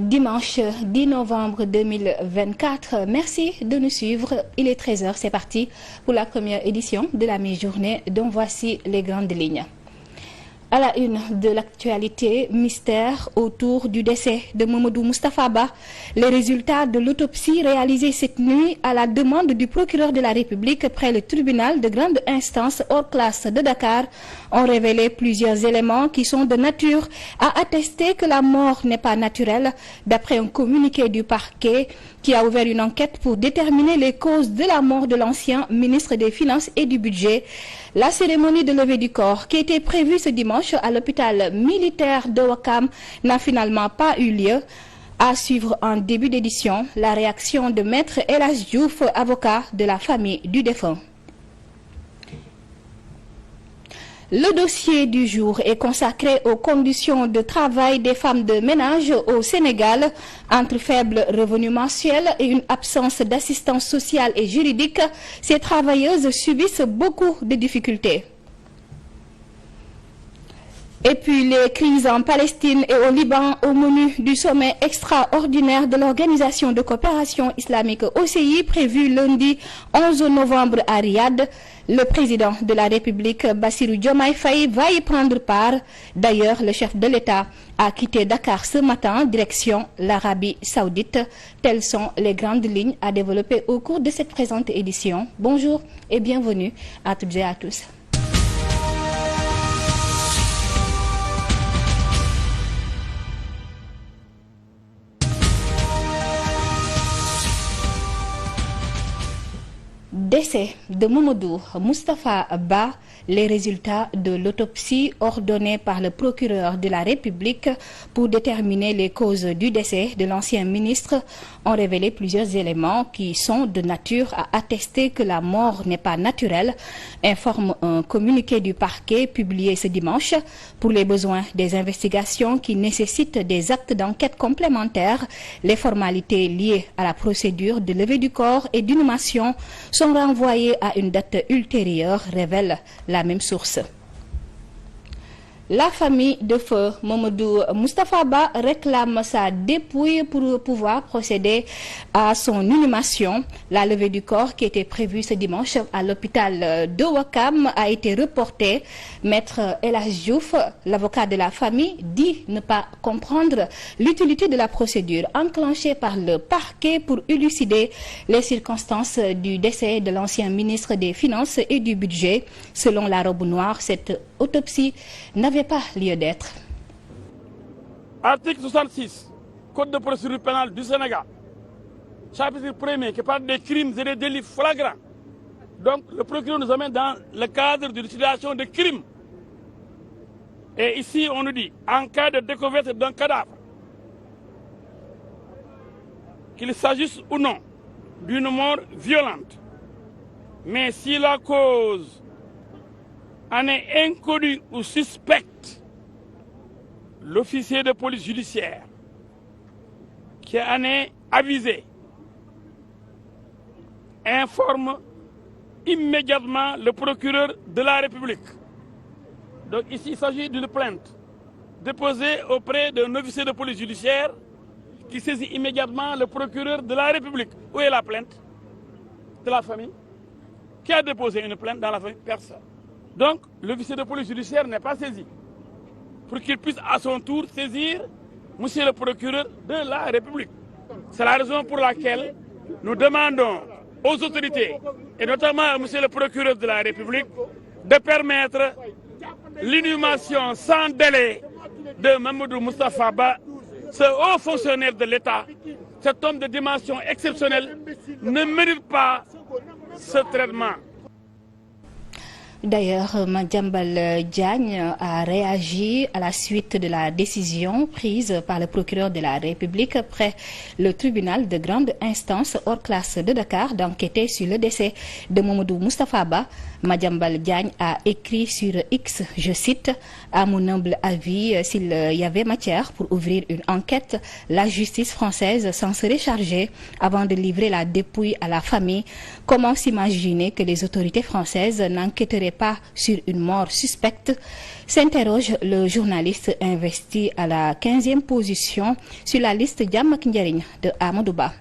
Dimanche 10 novembre 2024. Merci de nous suivre. Il est 13h, c'est parti pour la première édition de la mi-journée dont voici les grandes lignes. À la une de l'actualité, mystère autour du décès de Mamadou Moustapha Ba. Les résultats de l'autopsie réalisée cette nuit à la demande du procureur de la République près le tribunal de grande instance hors classe de Dakar ont révélé plusieurs éléments qui sont de nature à attester que la mort n'est pas naturelle, d'après un communiqué du parquet qui a ouvert une enquête pour déterminer les causes de la mort de l'ancien ministre des Finances et du Budget. La cérémonie de levée du corps qui était prévue ce dimanche à l'hôpital militaire de Ouakam n'a finalement pas eu lieu. À suivre en début d'édition, la réaction de Maître El Hadji Diouf, avocat de la famille du défunt. Le dossier du jour est consacré aux conditions de travail des femmes de ménage au Sénégal. Entre faibles revenus mensuels et une absence d'assistance sociale et juridique, ces travailleuses subissent beaucoup de difficultés. Et puis les crises en Palestine et au Liban au menu du sommet extraordinaire de l'Organisation de coopération islamique OCI prévu lundi 11 novembre à Riyad. Le président de la République, Bassirou Diomaye Faye, va y prendre part. D'ailleurs, le chef de l'État a quitté Dakar ce matin, direction l'Arabie Saoudite. Telles sont les grandes lignes à développer au cours de cette présente édition. Bonjour et bienvenue à toutes et à tous. Décès de Mamadou Moustapha Ba. Les résultats de l'autopsie ordonnée par le procureur de la République pour déterminer les causes du décès de l'ancien ministre ont révélé plusieurs éléments qui sont de nature à attester que la mort n'est pas naturelle, informe un communiqué du parquet publié ce dimanche. Pour les besoins des investigations qui nécessitent des actes d'enquête complémentaires, les formalités liées à la procédure de levée du corps et d'inhumation sont renvoyées à une date ultérieure, révèle la même source. La famille de feu Mamadou Moustapha Ba réclame sa dépouille pour pouvoir procéder à son inhumation. La levée du corps qui était prévue ce dimanche à l'hôpital de Ouakam a été reportée. Maître El Hadji Diouf, l'avocat de la famille, dit ne pas comprendre l'utilité de la procédure enclenchée par le parquet pour élucider les circonstances du décès de l'ancien ministre des Finances et du Budget. Selon la robe noire, cette autopsie n'avait pas lieu d'être. Article 66, Code de procédure pénale du Sénégal, chapitre 1er qui parle des crimes et des délits flagrants. Donc le procureur nous amène dans le cadre d'une situation de crime. Et ici on nous dit, en cas de découverte d'un cadavre, qu'il s'agisse ou non d'une mort violente, mais si la cause en est inconnu ou suspecte, l'officier de police judiciaire qui en est avisé informe immédiatement le procureur de la République. Donc ici, il s'agit d'une plainte déposée auprès d'un officier de police judiciaire qui saisit immédiatement le procureur de la République. Où est la plainte de la famille? Qui a déposé une plainte dans la famille? Personne. Donc, l'officier de police judiciaire n'est pas saisi pour qu'il puisse à son tour saisir monsieur le procureur de la République. C'est la raison pour laquelle nous demandons aux autorités, et notamment à monsieur le procureur de la République, de permettre l'inhumation sans délai de Mamadou Moustapha Ba, ce haut fonctionnaire de l'État. Cet homme de dimension exceptionnelle ne mérite pas ce traitement. D'ailleurs, Madiambal Diagne a réagi à la suite de la décision prise par le procureur de la République près le tribunal de grande instance hors classe de Dakar d'enquêter sur le décès de Mamadou Moustapha Ba. Madiambal Diagne a écrit sur X, je cite, « À mon humble avis, s'il y avait matière pour ouvrir une enquête, la justice française s'en serait chargée avant de livrer la dépouille à la famille. Comment s'imaginer que les autorités françaises n'enquêteraient pas sur une mort suspecte, s'interroge le journaliste investi à la 15e position sur la liste Jàmm ak Njariñ de Amadou Ba.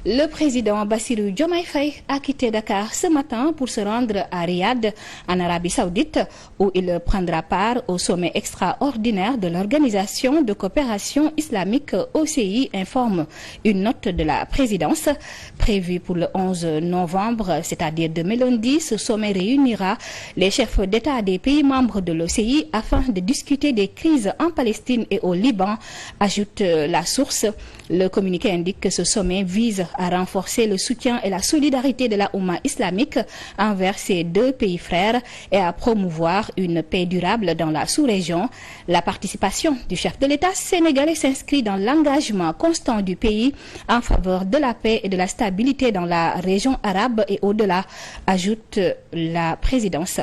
Le président Bassirou Diomaye Faye a quitté Dakar ce matin pour se rendre à Riyad, en Arabie Saoudite, où il prendra part au sommet extraordinaire de l'Organisation de coopération islamique OCI, informe une note de la présidence. Prévu pour le 11 novembre, c'est-à-dire demain lundi, ce sommet réunira les chefs d'État des pays membres de l'OCI afin de discuter des crises en Palestine et au Liban, ajoute la source. Le communiqué indique que ce sommet vise à renforcer le soutien et la solidarité de la Oumma islamique envers ces deux pays frères et à promouvoir une paix durable dans la sous-région. La participation du chef de l'État sénégalais s'inscrit dans l'engagement constant du pays en faveur de la paix et de la stabilité dans la région arabe et au-delà, ajoute la présidence.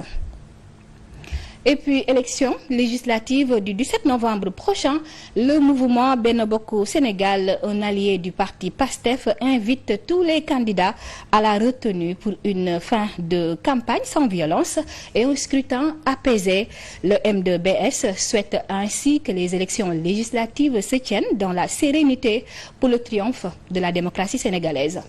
Et puis, élection législative du 17 novembre prochain, le mouvement Benno Bokk Sénégal, un allié du parti PASTEF, invite tous les candidats à la retenue pour une fin de campagne sans violence et un scrutin apaisé. Le M2BS souhaite ainsi que les élections législatives se tiennent dans la sérénité pour le triomphe de la démocratie sénégalaise.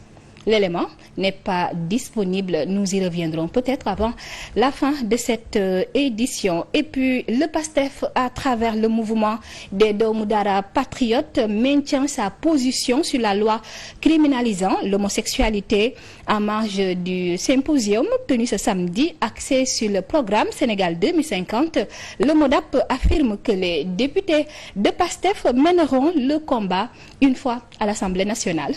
L'élément n'est pas disponible, nous y reviendrons peut-être avant la fin de cette édition. Et puis le PASTEF, à travers le mouvement des Doomu Dara patriotes, maintient sa position sur la loi criminalisant l'homosexualité en marge du symposium tenu ce samedi, axé sur le programme Sénégal 2050. Le MODAP affirme que les députés de PASTEF mèneront le combat une fois à l'Assemblée nationale.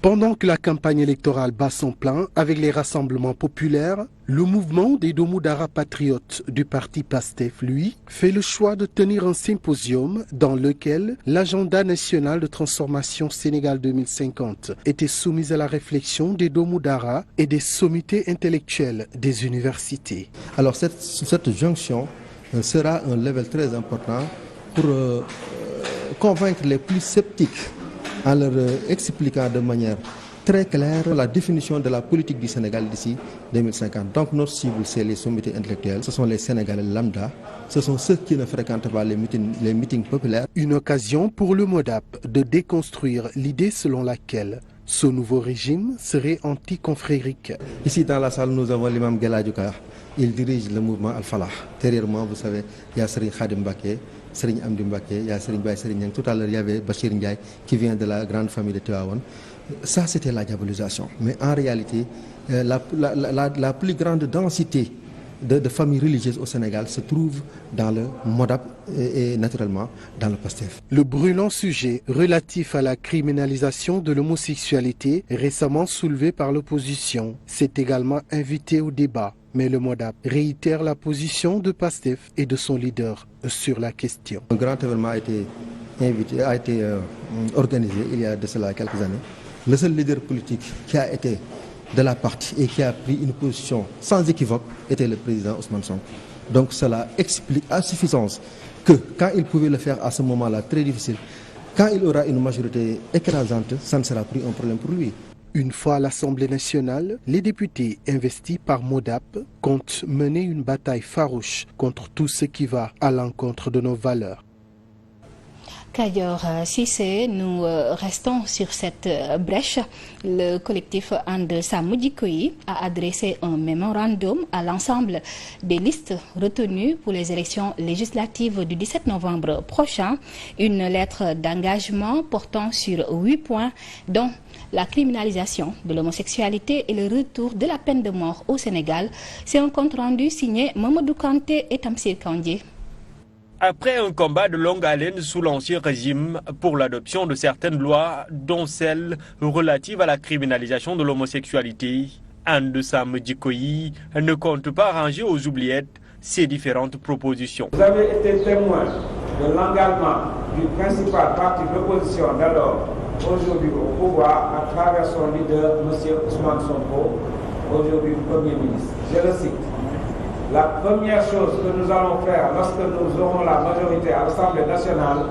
Pendant que la campagne électorale bat son plein avec les rassemblements populaires, le mouvement des Doomu Dara patriotes du parti PASTEF, lui, fait le choix de tenir un symposium dans lequel l'agenda national de transformation Sénégal 2050 était soumis à la réflexion des Doomu Dara et des sommités intellectuelles des universités. Alors cette jonction sera un level très important pour convaincre les plus sceptiques en leur expliquant de manière très claire la définition de la politique du Sénégal d'ici 2050. Donc notre cible, c'est les sommités intellectuelles, ce sont les Sénégalais lambda, ce sont ceux qui ne fréquentent pas les meetings populaires. Une occasion pour le MODAP de déconstruire l'idée selon laquelle ce nouveau régime serait anticonfrérique. Ici dans la salle, nous avons l'imam Geladjuka, il dirige le mouvement Al-Falah. Derrière moi, vous savez, il y a Serigne Khadim Mbacké, Serigne Amdi Mbacké, il y a Serigne Baye Serigne Niang. Tout à l'heure, il y avait Bachir Ndiaye qui vient de la grande famille de Tivaouane. Ça, c'était la diabolisation. Mais en réalité, la plus grande densité de familles religieuses au Sénégal se trouve dans le MODAP et naturellement dans le PASTEF. Le brûlant sujet relatif à la criminalisation de l'homosexualité, récemment soulevé par l'opposition, s'est également invité au débat. Mais le MODAP réitère la position de PASTEF et de son leader sur la question. Un grand événement a été organisé il y a de cela quelques années. Le seul leader politique qui a été de la partie et qui a pris une position sans équivoque était le président Ousmane Sonko. Donc cela explique à suffisance que quand il pouvait le faire à ce moment-là très difficile, quand il aura une majorité écrasante, ça ne sera plus un problème pour lui. Une fois à l'Assemblée nationale, les députés investis par MODAP comptent mener une bataille farouche contre tout ce qui va à l'encontre de nos valeurs. Kayor Cissé, nous restons sur cette brèche. Le collectif And Samm Jikko Yi a adressé un mémorandum à l'ensemble des listes retenues pour les élections législatives du 17 novembre prochain. Une lettre d'engagement portant sur 8 points, dont la criminalisation de l'homosexualité et le retour de la peine de mort au Sénégal. C'est un compte-rendu signé Mamadou Kanté et Tamsir Kandji. Après un combat de longue haleine sous l'ancien régime pour l'adoption de certaines lois, dont celle relative à la criminalisation de l'homosexualité, And Samm Jikko Yi ne compte pas ranger aux oubliettes ces différentes propositions. Vous avez été témoin de l'engagement du principal parti d'opposition d'alors, aujourd'hui au pouvoir, à travers son leader, M. Ousmane Sonko, aujourd'hui Premier ministre. Je le cite. La première chose que nous allons faire lorsque nous aurons la majorité à l'Assemblée nationale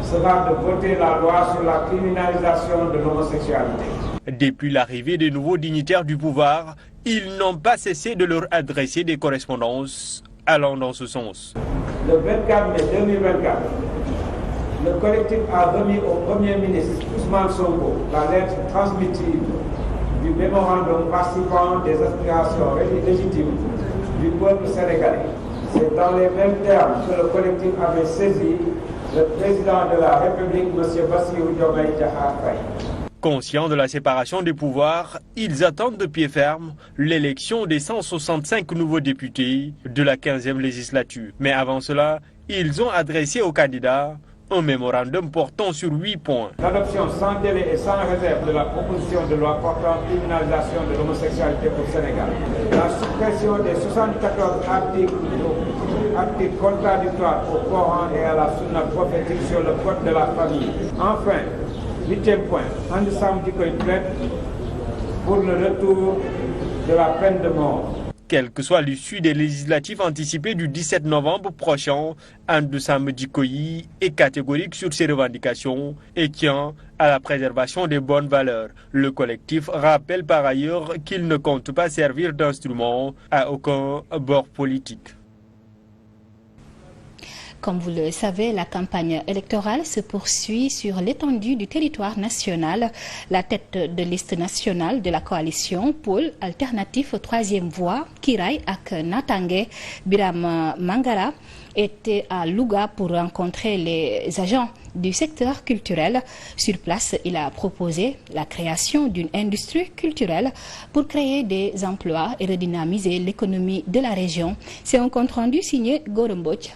sera de voter la loi sur la criminalisation de l'homosexualité. Depuis l'arrivée des nouveaux dignitaires du pouvoir, Ils n'ont pas cessé de leur adresser des correspondances allant dans ce sens. Le 24 mai 2024, le collectif a remis au Premier ministre Ousmane Sonko la lettre transmissive du mémorandum participant des aspirations légitimes du peuple sénégalais. C'est dans les mêmes termes que le collectif avait saisi le président de la République, M. Bassirou Diomaye Diakhar Faye. Conscients de la séparation des pouvoirs, ils attendent de pied ferme l'élection des 165 nouveaux députés de la 15e législature. Mais avant cela, ils ont adressé aux candidats un mémorandum portant sur 8 points. L'adoption sans délai et sans réserve de la proposition de loi portant criminalisation de l'homosexualité au Sénégal. La suppression des 74 articles contradictoires au Coran et à la Sunna prophétique sur le code de la famille. Enfin, 8e point, ensemble du plaide pour le retour de la peine de mort. Quelle que soit l'issue des législatives anticipées du 17 novembre prochain, Andesam Djikoyi est catégorique sur ses revendications et tient à la préservation des bonnes valeurs. Le collectif rappelle par ailleurs qu'il ne compte pas servir d'instrument à aucun bord politique. Comme vous le savez, la campagne électorale se poursuit sur l'étendue du territoire national. La tête de liste nationale de la coalition Pôle Alternatif Troisième Voie, Kiraay ak Natangué, Biram Mangara, était à Louga pour rencontrer les agents du secteur culturel. Sur place, il a proposé la création d'une industrie culturelle pour créer des emplois et redynamiser l'économie de la région. C'est un compte-rendu signé Gora Mbodj.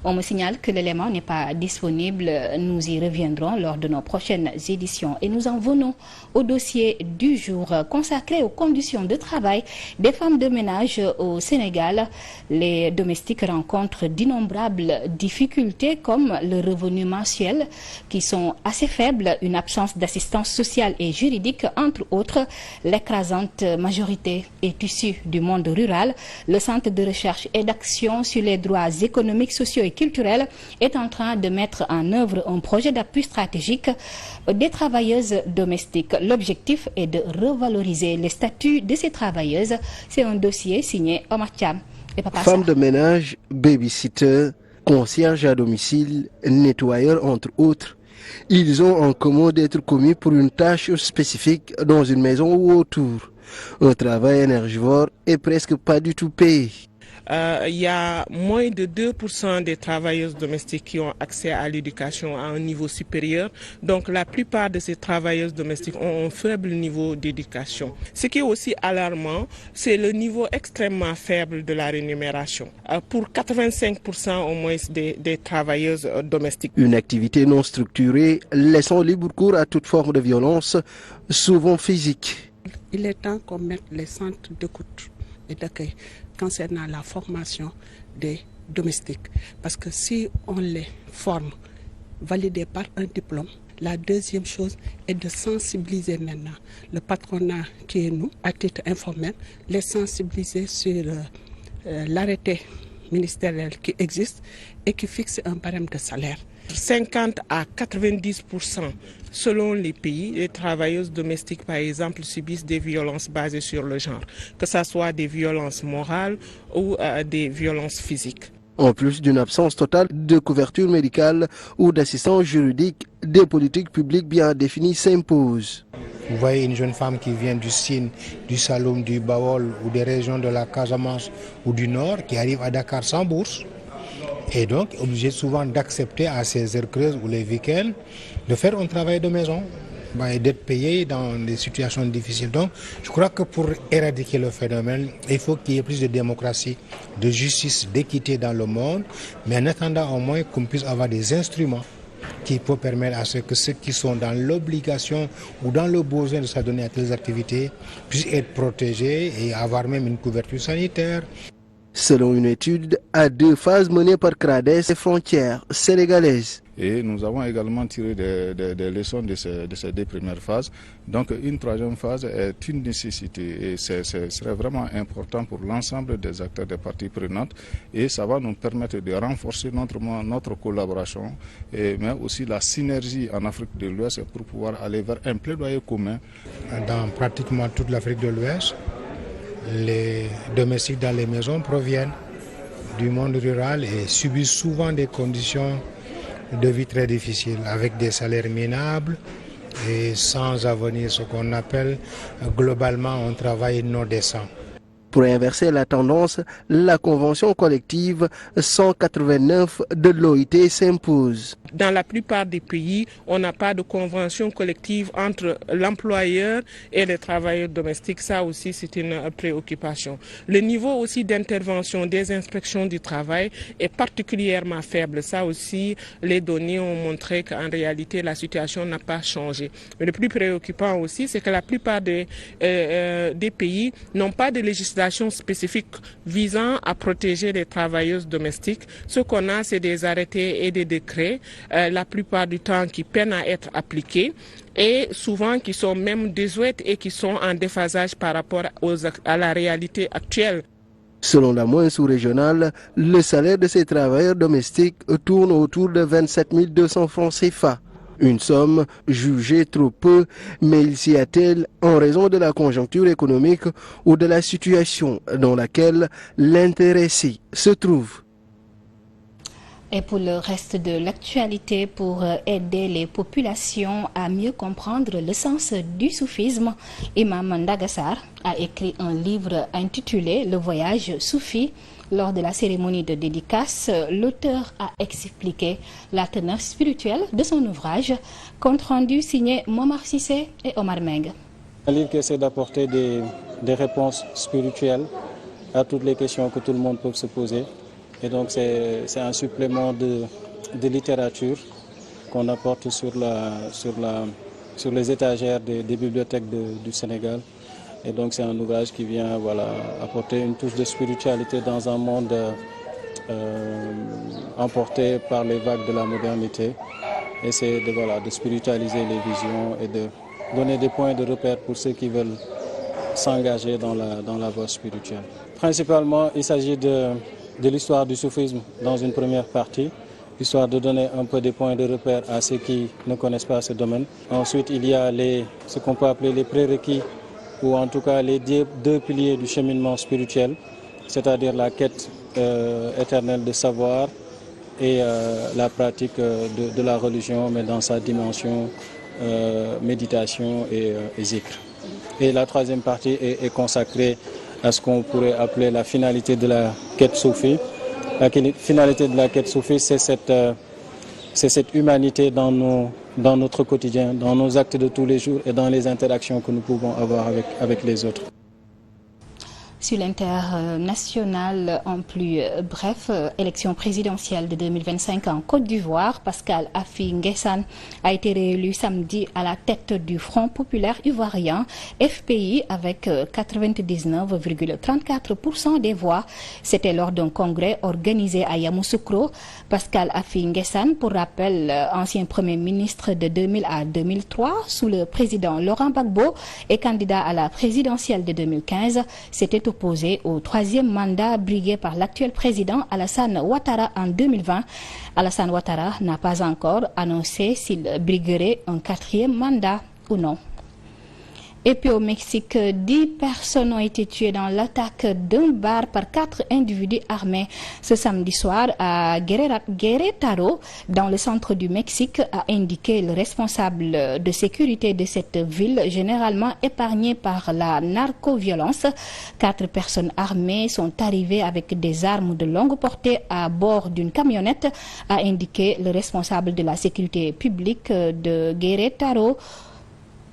On me signale que l'élément n'est pas disponible. Nous y reviendrons lors de nos prochaines éditions. Et nous en venons au dossier du jour consacré aux conditions de travail des femmes de ménage au Sénégal. Les domestiques rencontrent d'innombrables difficultés comme le revenu mensuel qui sont assez faibles, une absence d'assistance sociale et juridique, entre autres. L'écrasante majorité est issue du monde rural. Le Centre de recherche et d'action sur les droits économiques, sociaux et culturels est en train de mettre en œuvre un projet d'appui stratégique des travailleuses domestiques. L'objectif est de revaloriser les statuts de ces travailleuses. C'est un dossier signé Omar Thiam et Papa Femmes de ménage, babysitter, concierge à domicile, nettoyeur entre autres. Ils ont en commun d'être commis pour une tâche spécifique dans une maison ou autour. Un travail énergivore et presque pas du tout payé. Il y a moins de 2% des travailleuses domestiques qui ont accès à l'éducation à un niveau supérieur. Donc la plupart de ces travailleuses domestiques ont un faible niveau d'éducation. Ce qui est aussi alarmant, c'est le niveau extrêmement faible de la rémunération. Pour 85% au moins des travailleuses domestiques. Une activité non structurée, laissant libre cours à toute forme de violence, souvent physique. Il est temps qu'on mette les centres d'écoute et d'accueil concernant la formation des domestiques. Parce que si on les forme, validés par un diplôme, la deuxième chose est de sensibiliser maintenant le patronat qui est nous, à titre informel, les sensibiliser sur l'arrêté ministériel qui existe et qui fixe un barème de salaire. 50 à 90% selon les pays, les travailleuses domestiques, par exemple, subissent des violences basées sur le genre, que ce soit des violences morales ou des violences physiques. En plus d'une absence totale de couverture médicale ou d'assistance juridique, des politiques publiques bien définies s'imposent. Vous voyez une jeune femme qui vient du Sine, du Saloum, du Bawol ou des régions de la Casamance ou du Nord qui arrive à Dakar sans bourse. Et donc obligé souvent d'accepter à ces heures creuses ou les week-ends de faire un travail de maison et d'être payé dans des situations difficiles. Donc je crois que pour éradiquer le phénomène, il faut qu'il y ait plus de démocratie, de justice, d'équité dans le monde, mais en attendant au moins qu'on puisse avoir des instruments qui peuvent permettre à ce que ceux qui sont dans l'obligation ou dans le besoin de s'adonner à telles activités puissent être protégés et avoir même une couverture sanitaire. Selon une étude à 2 phases menée par CRADES et Frontières sénégalaises. Et nous avons également tiré des leçons de ces 2 premières phases. Donc une 3e phase est une nécessité et ce serait vraiment important pour l'ensemble des acteurs, des parties prenantes, et ça va nous permettre de renforcer notre collaboration, mais aussi la synergie en Afrique de l'Ouest pour pouvoir aller vers un plaidoyer commun. Dans pratiquement toute l'Afrique de l'Ouest, les domestiques dans les maisons proviennent du monde rural et subissent souvent des conditions de vie très difficiles, avec des salaires minables et sans avenir, ce qu'on appelle globalement un travail non décent. Pour inverser la tendance, la convention collective 189 de l'OIT s'impose. Dans la plupart des pays, on n'a pas de convention collective entre l'employeur et les travailleurs domestiques. Ça aussi, c'est une préoccupation. Le niveau aussi d'intervention des inspections du travail est particulièrement faible. Ça aussi, les données ont montré qu'en réalité, la situation n'a pas changé. Mais le plus préoccupant aussi, c'est que la plupart des pays n'ont pas de législation spécifique visant à protéger les travailleuses domestiques. Ce qu'on a, c'est des arrêtés et des décrets, la plupart du temps qui peinent à être appliqués et souvent qui sont même désuètes et qui sont en déphasage par rapport à la réalité actuelle. Selon la moyenne sous-régionale, le salaire de ces travailleurs domestiques tourne autour de 27 200 francs CFA. Une somme jugée trop peu, mais il s'y attelle en raison de la conjoncture économique ou de la situation dans laquelle l'intéressé se trouve. Et pour le reste de l'actualité, pour aider les populations à mieux comprendre le sens du soufisme, Imam Ndagassar a écrit un livre intitulé « Le voyage soufi ». Lors de la cérémonie de dédicace, l'auteur a expliqué la teneur spirituelle de son ouvrage, compte rendu signé Momar Cissé et Omar Meng. Un livre qui essaie d'apporter des réponses spirituelles à toutes les questions que tout le monde peut se poser. Et donc c'est un supplément de littérature qu'on apporte sur les étagères des bibliothèques du Sénégal. Et donc c'est un ouvrage qui vient apporter une touche de spiritualité dans un monde emporté par les vagues de la modernité. Et c'est de spiritualiser les visions et de donner des points de repère pour ceux qui veulent s'engager dans la voie spirituelle. Principalement, il s'agit de l'histoire du soufisme dans une première partie, histoire de donner un peu des points de repère à ceux qui ne connaissent pas ce domaine. Ensuite, il y a ce qu'on peut appeler les prérequis, ou en tout cas les 2 piliers du cheminement spirituel, c'est-à-dire la quête éternelle de savoir et la pratique de la religion, mais dans sa dimension méditation et zikr. Et la 3e partie est consacrée à ce qu'on pourrait appeler la finalité de la quête soufie. La finalité de la quête soufie, c'est cette humanité dans notre quotidien, dans nos actes de tous les jours et dans les interactions que nous pouvons avoir avec les autres. Sur l'international, en plus bref, élection présidentielle de 2025 en Côte d'Ivoire, Pascal Affi N'Guessan a été réélu samedi à la tête du Front populaire ivoirien, FPI, avec 99,34% des voix. C'était lors d'un congrès organisé à Yamoussoukro. Pascal Affi N'Guessan, pour rappel, ancien Premier ministre de 2000 à 2003, sous le président Laurent Gbagbo et candidat à la présidentielle de 2015, s'était opposé au 3e mandat brigué par l'actuel président Alassane Ouattara en 2020. Alassane Ouattara n'a pas encore annoncé s'il briguerait un 4e mandat ou non. Et puis au Mexique, 10 personnes ont été tuées dans l'attaque d'un bar par 4 individus armés ce samedi soir à Querétaro, dans le centre du Mexique, a indiqué le responsable de sécurité de cette ville, généralement épargnée par la narcoviolence. 4 personnes armées sont arrivées avec des armes de longue portée à bord d'une camionnette, a indiqué le responsable de la sécurité publique de Querétaro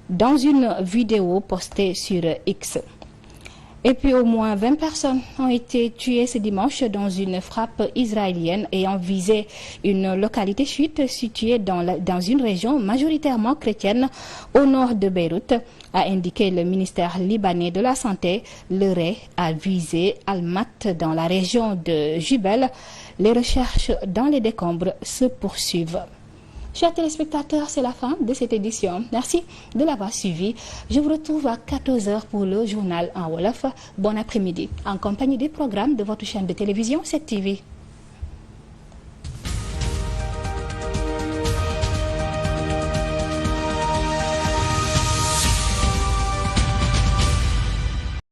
dans une vidéo postée sur X. Et puis au moins 20 personnes ont été tuées ce dimanche dans une frappe israélienne ayant visé une localité chiite située dans une région majoritairement chrétienne au nord de Beyrouth, a indiqué le ministère libanais de la Santé. Le raid a visé Al-Mat dans la région de Jubel. Les recherches dans les décombres se poursuivent. Chers téléspectateurs, c'est la fin de cette édition. Merci de l'avoir suivi. Je vous retrouve à 14h pour le journal en Wolof. Bon après-midi, en compagnie des programmes de votre chaîne de télévision 7TV.